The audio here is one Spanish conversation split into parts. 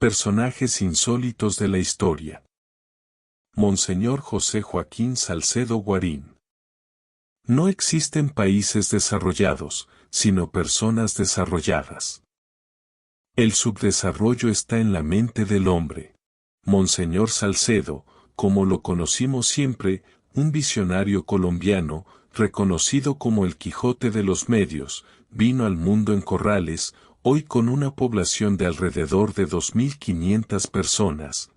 Personajes insólitos de la historia. Monseñor José Joaquín Salcedo Guarín. No existen países desarrollados, sino personas desarrolladas. El subdesarrollo está en la mente del hombre. Monseñor Salcedo, como lo conocimos siempre, un visionario colombiano, reconocido como el Quijote de los medios, vino al mundo en Corrales, hoy con una población de alrededor de 2.500 personas.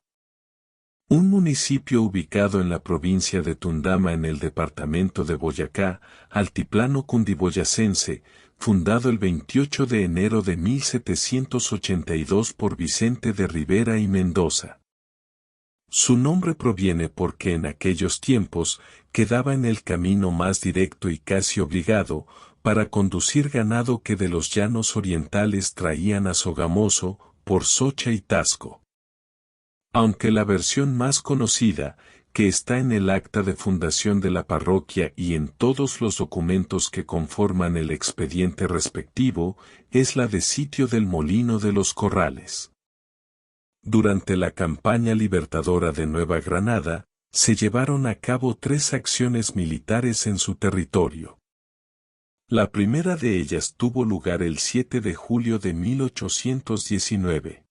Un municipio ubicado en la provincia de Tundama en el departamento de Boyacá, altiplano cundiboyacense, fundado el 28 de enero de 1782 por Vicente de Rivera y Mendoza. Su nombre proviene porque en aquellos tiempos quedaba en el camino más directo y casi obligado, para conducir ganado que de los llanos orientales traían a Sogamoso, por Socha y Tasco. Aunque la versión más conocida, que está en el acta de fundación de la parroquia y en todos los documentos que conforman el expediente respectivo, es la de Sitio del Molino de los Corrales. Durante la campaña libertadora de Nueva Granada, se llevaron a cabo 3 acciones militares en su territorio. La primera de ellas tuvo lugar el 7 de julio de 1819.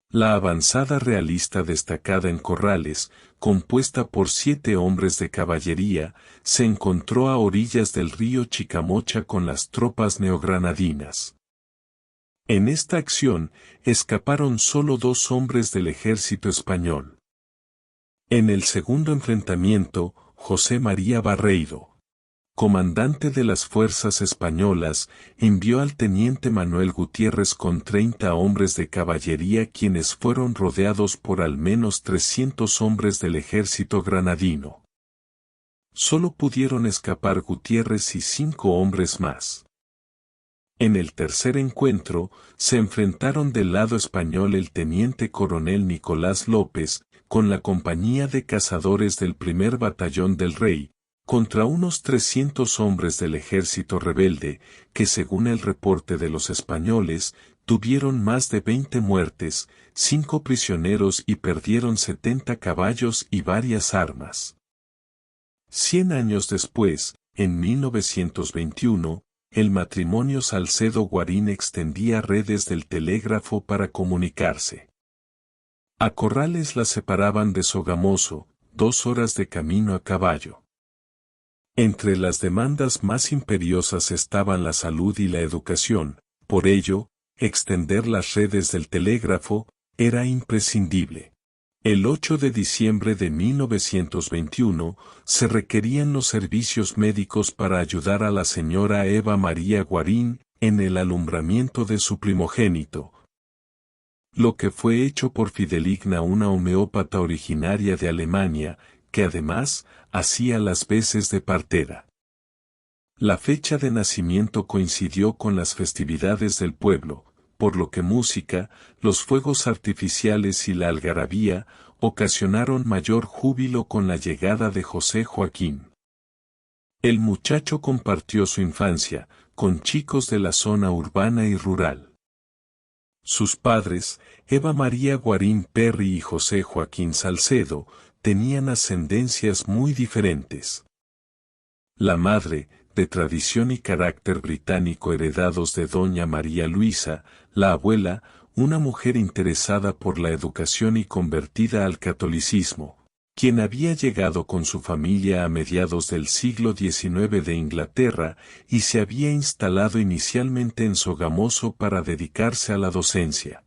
La avanzada realista destacada en Corrales, compuesta por 7 hombres de caballería, se encontró a orillas del río Chicamocha con las tropas neogranadinas. En esta acción, escaparon solo 2 hombres del ejército español. En el segundo enfrentamiento, José María Barreiro, comandante de las fuerzas españolas, envió al teniente Manuel Gutiérrez con 30 hombres de caballería quienes fueron rodeados por al menos 300 hombres del ejército granadino. Solo pudieron escapar Gutiérrez y 5 hombres más. En el tercer encuentro, se enfrentaron del lado español el teniente coronel Nicolás López, con la compañía de cazadores del primer batallón del Rey, contra unos 300 hombres del ejército rebelde, que según el reporte de los españoles, tuvieron más de 20 muertes, 5 prisioneros y perdieron 70 caballos y varias armas. 100 años después, en 1921, el matrimonio Salcedo Guarín extendía redes del telégrafo para comunicarse. A Corrales la separaban de Sogamoso, 2 horas de camino a caballo. Entre las demandas más imperiosas estaban la salud y la educación, por ello, extender las redes del telégrafo era imprescindible. El 8 de diciembre de 1921 se requerían los servicios médicos para ayudar a la señora Eva María Guarín en el alumbramiento de su primogénito, lo que fue hecho por Fideligna, una homeópata originaria de Alemania, que además hacía las veces de partera. La fecha de nacimiento coincidió con las festividades del pueblo, por lo que música, los fuegos artificiales y la algarabía ocasionaron mayor júbilo con la llegada de José Joaquín. El muchacho compartió su infancia con chicos de la zona urbana y rural. Sus padres, Eva María Guarín Perry y José Joaquín Salcedo, tenían ascendencias muy diferentes. La madre, de tradición y carácter británico heredados de doña María Luisa, la abuela, una mujer interesada por la educación y convertida al catolicismo, quien había llegado con su familia a mediados del siglo XIX de Inglaterra y se había instalado inicialmente en Sogamoso para dedicarse a la docencia.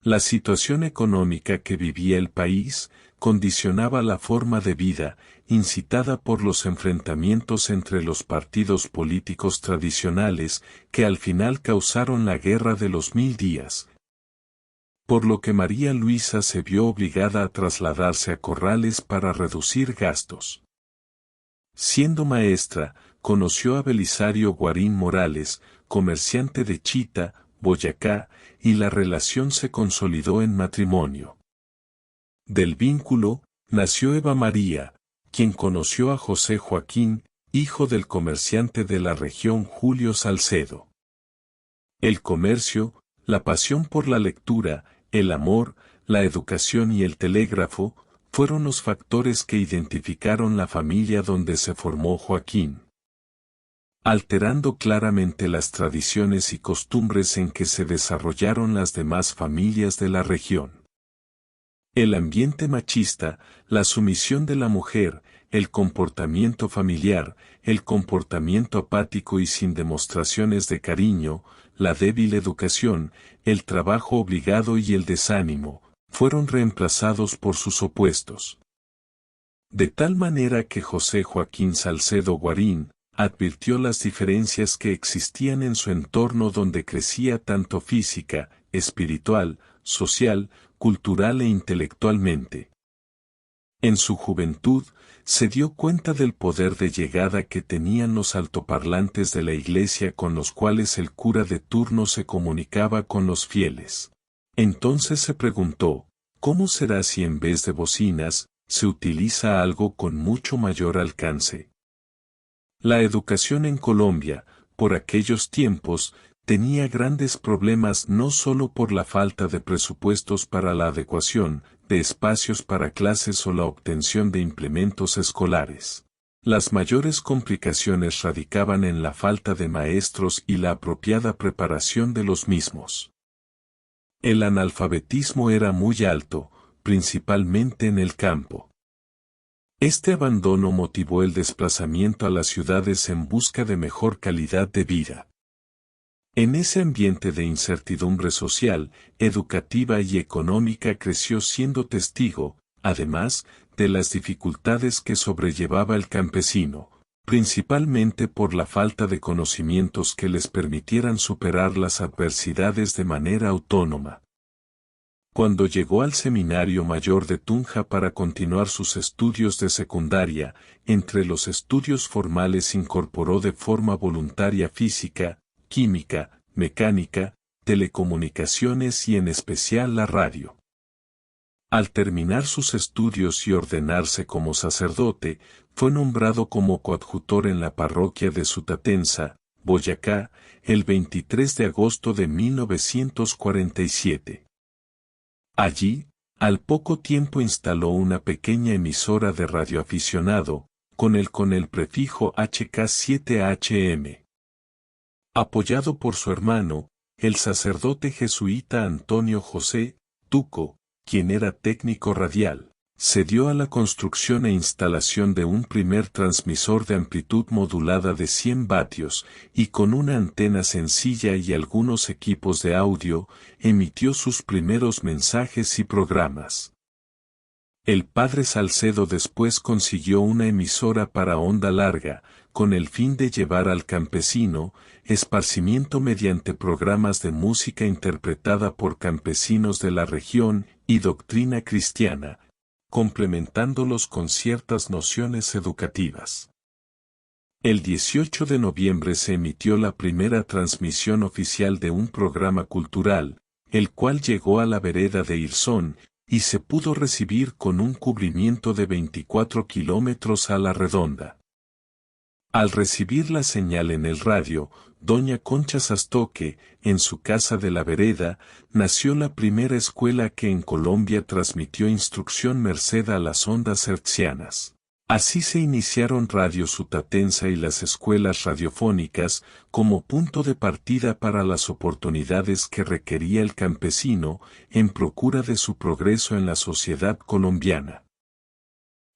La situación económica que vivía el país condicionaba la forma de vida, incitada por los enfrentamientos entre los partidos políticos tradicionales que al final causaron la Guerra de los 1000 días. Por lo que María Luisa se vio obligada a trasladarse a Corrales para reducir gastos. Siendo maestra, conoció a Belisario Guarín Morales, comerciante de Chita, Boyacá, y la relación se consolidó en matrimonio. Del vínculo, nació Eva María, quien conoció a José Joaquín, hijo del comerciante de la región Julio Salcedo. El comercio, la pasión por la lectura, El amor, la educación y el telégrafo fueron los factores que identificaron la familia donde se formó Joaquín, alterando claramente las tradiciones y costumbres en que se desarrollaron las demás familias de la región. El ambiente machista, la sumisión de la mujer, el comportamiento familiar, el comportamiento apático y sin demostraciones de cariño, la débil educación, el trabajo obligado y el desánimo, fueron reemplazados por sus opuestos. De tal manera que José Joaquín Salcedo Guarín advirtió las diferencias que existían en su entorno donde crecía tanto física, espiritual, social, cultural e intelectualmente. En su juventud, se dio cuenta del poder de llegada que tenían los altoparlantes de la iglesia con los cuales el cura de turno se comunicaba con los fieles. Entonces se preguntó, ¿cómo será si en vez de bocinas, se utiliza algo con mucho mayor alcance? La educación en Colombia, por aquellos tiempos, tenía grandes problemas no solo por la falta de presupuestos para la adecuación, de espacios para clases o la obtención de implementos escolares. Las mayores complicaciones radicaban en la falta de maestros y la apropiada preparación de los mismos. El analfabetismo era muy alto, principalmente en el campo. Este abandono motivó el desplazamiento a las ciudades en busca de mejor calidad de vida. En ese ambiente de incertidumbre social, educativa y económica creció siendo testigo, además, de las dificultades que sobrellevaba el campesino, principalmente por la falta de conocimientos que les permitieran superar las adversidades de manera autónoma. Cuando llegó al Seminario Mayor de Tunja para continuar sus estudios de secundaria, entre los estudios formales incorporó de forma voluntaria física, química, mecánica, telecomunicaciones y en especial la radio. Al terminar sus estudios y ordenarse como sacerdote, fue nombrado como coadjutor en la parroquia de Sutatenza, Boyacá, el 23 de agosto de 1947. Allí, al poco tiempo instaló una pequeña emisora de radioaficionado, con el prefijo HK7HM. Apoyado por su hermano, el sacerdote jesuita Antonio José Tuco, quien era técnico radial, se dio a la construcción e instalación de un primer transmisor de amplitud modulada de 100 vatios, y con una antena sencilla y algunos equipos de audio, emitió sus primeros mensajes y programas. El padre Salcedo después consiguió una emisora para onda larga, con el fin de llevar al campesino, esparcimiento mediante programas de música interpretada por campesinos de la región y doctrina cristiana, complementándolos con ciertas nociones educativas. El 18 de noviembre se emitió la primera transmisión oficial de un programa cultural, el cual llegó a la vereda de Irzón, y se pudo recibir con un cubrimiento de 24 kilómetros a la redonda. Al recibir la señal en el radio, doña Concha Sastoque, en su casa de la vereda, nació la primera escuela que en Colombia transmitió instrucción merced a las ondas hertzianas. Así se iniciaron Radio Sutatenza y las escuelas radiofónicas como punto de partida para las oportunidades que requería el campesino en procura de su progreso en la sociedad colombiana.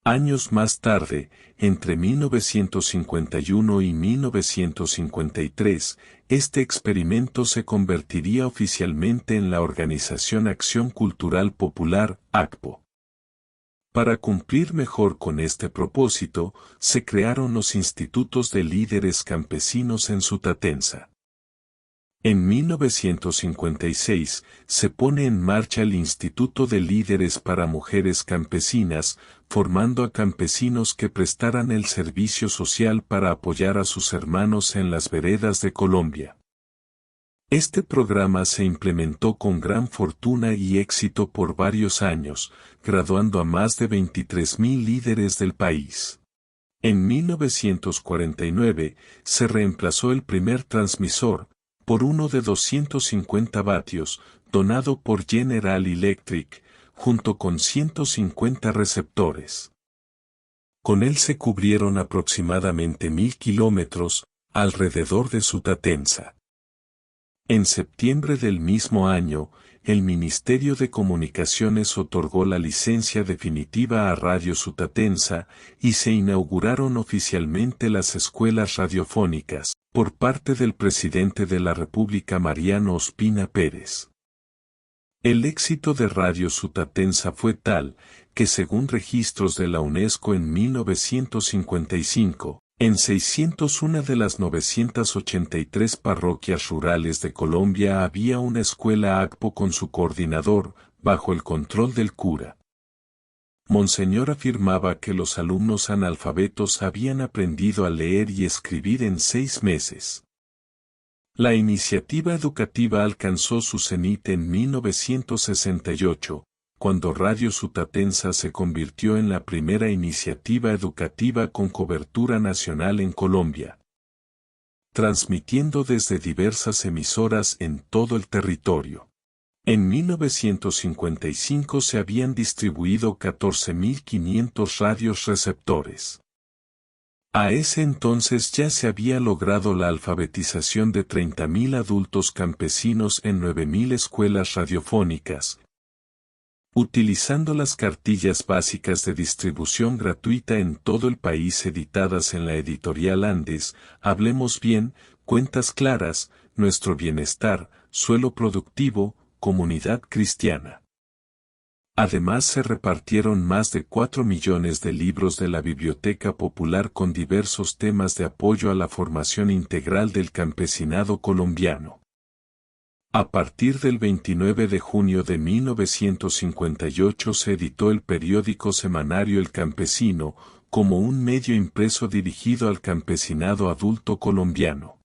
Años más tarde, entre 1951 y 1953, este experimento se convertiría oficialmente en la Organización Acción Cultural Popular, ACPO. Para cumplir mejor con este propósito, se crearon los institutos de líderes campesinos en Sutatenza. En 1956, se pone en marcha el Instituto de Líderes para Mujeres Campesinas, formando a campesinos que prestaran el servicio social para apoyar a sus hermanos en las veredas de Colombia. Este programa se implementó con gran fortuna y éxito por varios años, graduando a más de 23.000 líderes del país. En 1949, se reemplazó el primer transmisor, por uno de 250 vatios, donado por General Electric, junto con 150 receptores. Con él se cubrieron aproximadamente 1000 kilómetros, alrededor de Sutatenza. En septiembre del mismo año, el Ministerio de Comunicaciones otorgó la licencia definitiva a Radio Sutatenza y se inauguraron oficialmente las escuelas radiofónicas, por parte del presidente de la República Mariano Ospina Pérez. El éxito de Radio Sutatenza fue tal, que según registros de la UNESCO en 1955, en 601 de las 983 parroquias rurales de Colombia había una escuela ACPO con su coordinador, bajo el control del cura. Monseñor afirmaba que los alumnos analfabetos habían aprendido a leer y escribir en 6 meses. La iniciativa educativa alcanzó su cenit en 1968, cuando Radio Sutatenza se convirtió en la primera iniciativa educativa con cobertura nacional en Colombia, transmitiendo desde diversas emisoras en todo el territorio. En 1955 se habían distribuido 14.500 radios receptores. A ese entonces ya se había logrado la alfabetización de 30.000 adultos campesinos en 9.000 escuelas radiofónicas, utilizando las cartillas básicas de distribución gratuita en todo el país editadas en la editorial Andes, Hablemos Bien, Cuentas Claras, Nuestro Bienestar, Suelo Productivo, Comunidad Cristiana. Además se repartieron más de 4 millones de libros de la Biblioteca Popular con diversos temas de apoyo a la formación integral del campesinado colombiano. A partir del 29 de junio de 1958 se editó el periódico semanario El Campesino, como un medio impreso dirigido al campesinado adulto colombiano.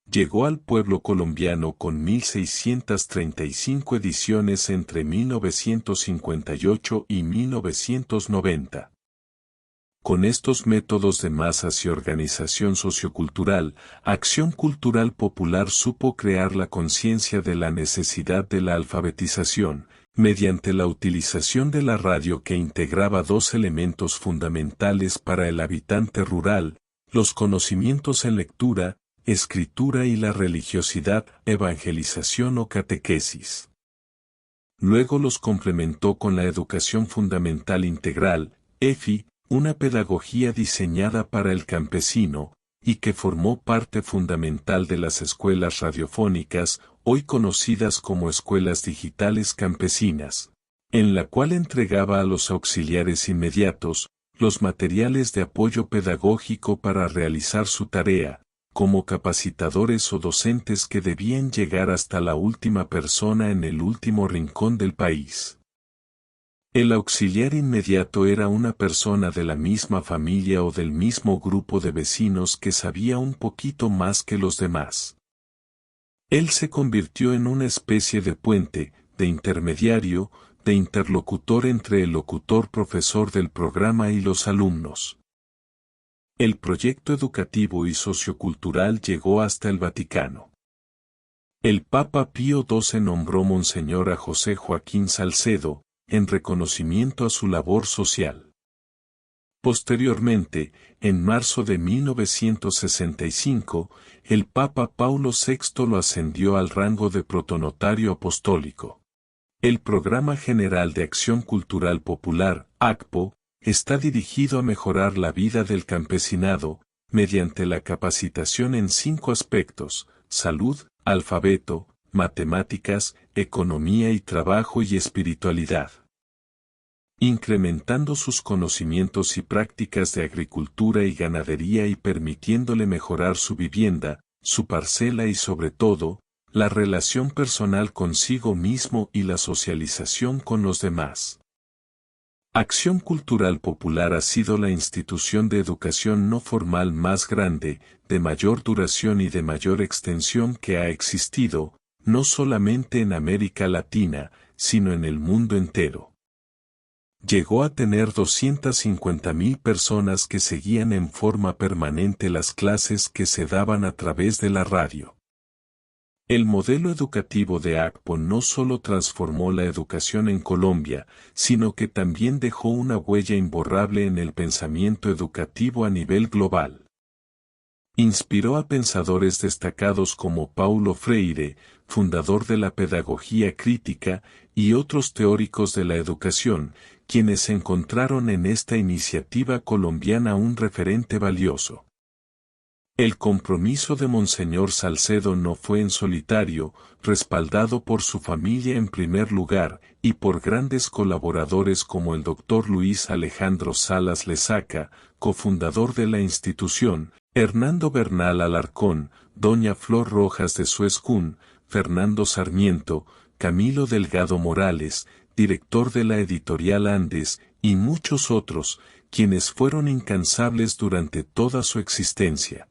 Llegó al pueblo colombiano con 1.635 ediciones entre 1958 y 1990. Con estos métodos de masas y organización sociocultural, Acción Cultural Popular supo crear la conciencia de la necesidad de la alfabetización, mediante la utilización de la radio que integraba 2 elementos fundamentales para el habitante rural, los conocimientos en lectura, escritura y la religiosidad, evangelización o catequesis. Luego los complementó con la educación fundamental integral, EFI, una pedagogía diseñada para el campesino, y que formó parte fundamental de las escuelas radiofónicas, hoy conocidas como escuelas digitales campesinas, en la cual entregaba a los auxiliares inmediatos los materiales de apoyo pedagógico para realizar su tarea, como capacitadores o docentes que debían llegar hasta la última persona en el último rincón del país. El auxiliar inmediato era una persona de la misma familia o del mismo grupo de vecinos que sabía un poquito más que los demás. Él se convirtió en una especie de puente, de intermediario, de interlocutor entre el locutor profesor del programa y los alumnos. El proyecto educativo y sociocultural llegó hasta el Vaticano. El Papa Pío XII nombró Monseñor a José Joaquín Salcedo, en reconocimiento a su labor social. Posteriormente, en marzo de 1965, el Papa Paulo VI lo ascendió al rango de protonotario apostólico. El Programa General de Acción Cultural Popular, ACPO, está dirigido a mejorar la vida del campesinado, mediante la capacitación en 5 aspectos: salud, alfabeto, matemáticas, economía y trabajo y espiritualidad. Incrementando sus conocimientos y prácticas de agricultura y ganadería y permitiéndole mejorar su vivienda, su parcela y sobre todo, la relación personal consigo mismo y la socialización con los demás. Acción Cultural Popular ha sido la institución de educación no formal más grande, de mayor duración y de mayor extensión que ha existido, no solamente en América Latina, sino en el mundo entero. Llegó a tener 250.000 personas que seguían en forma permanente las clases que se daban a través de la radio. El modelo educativo de ACPO no solo transformó la educación en Colombia, sino que también dejó una huella imborrable en el pensamiento educativo a nivel global. Inspiró a pensadores destacados como Paulo Freire, fundador de la pedagogía crítica, y otros teóricos de la educación, quienes encontraron en esta iniciativa colombiana un referente valioso. El compromiso de Monseñor Salcedo no fue en solitario, respaldado por su familia en primer lugar, y por grandes colaboradores como el Dr. Luis Alejandro Salas Lesaca, cofundador de la institución, Hernando Bernal Alarcón, Doña Flor Rojas de Suescún, Fernando Sarmiento, Camilo Delgado Morales, director de la editorial Andes, y muchos otros, quienes fueron incansables durante toda su existencia.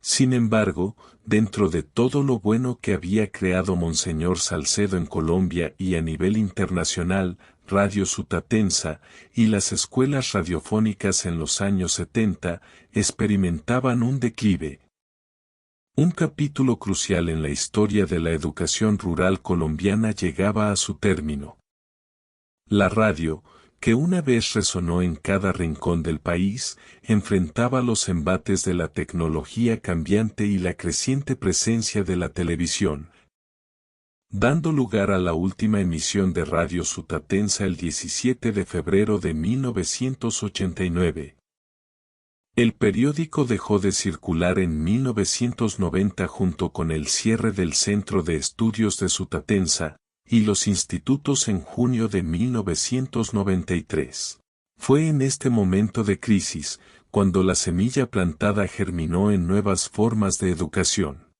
Sin embargo, dentro de todo lo bueno que había creado Monseñor Salcedo en Colombia y a nivel internacional, Radio Sutatensa y las escuelas radiofónicas en los años 70 experimentaban un declive. Un capítulo crucial en la historia de la educación rural colombiana llegaba a su término. La radio, que una vez resonó en cada rincón del país, enfrentaba los embates de la tecnología cambiante y la creciente presencia de la televisión, dando lugar a la última emisión de Radio Sutatensa el 17 de febrero de 1989. El periódico dejó de circular en 1990 junto con el cierre del Centro de Estudios de Sutatensa, y los institutos en junio de 1993. Fue en este momento de crisis, cuando la semilla plantada germinó en nuevas formas de educación.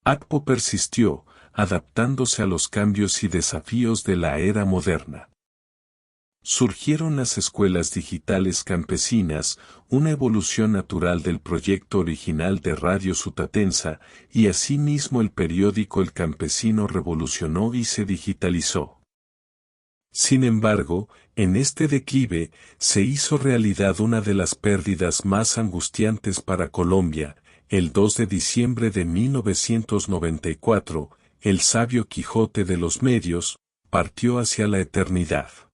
ACPO persistió, adaptándose a los cambios y desafíos de la era moderna. Surgieron las escuelas digitales campesinas, una evolución natural del proyecto original de Radio Sutatensa, y asimismo el periódico El Campesino revolucionó y se digitalizó. Sin embargo, en este declive, se hizo realidad una de las pérdidas más angustiantes para Colombia. El 2 de diciembre de 1994, el sabio Quijote de los medios, partió hacia la eternidad.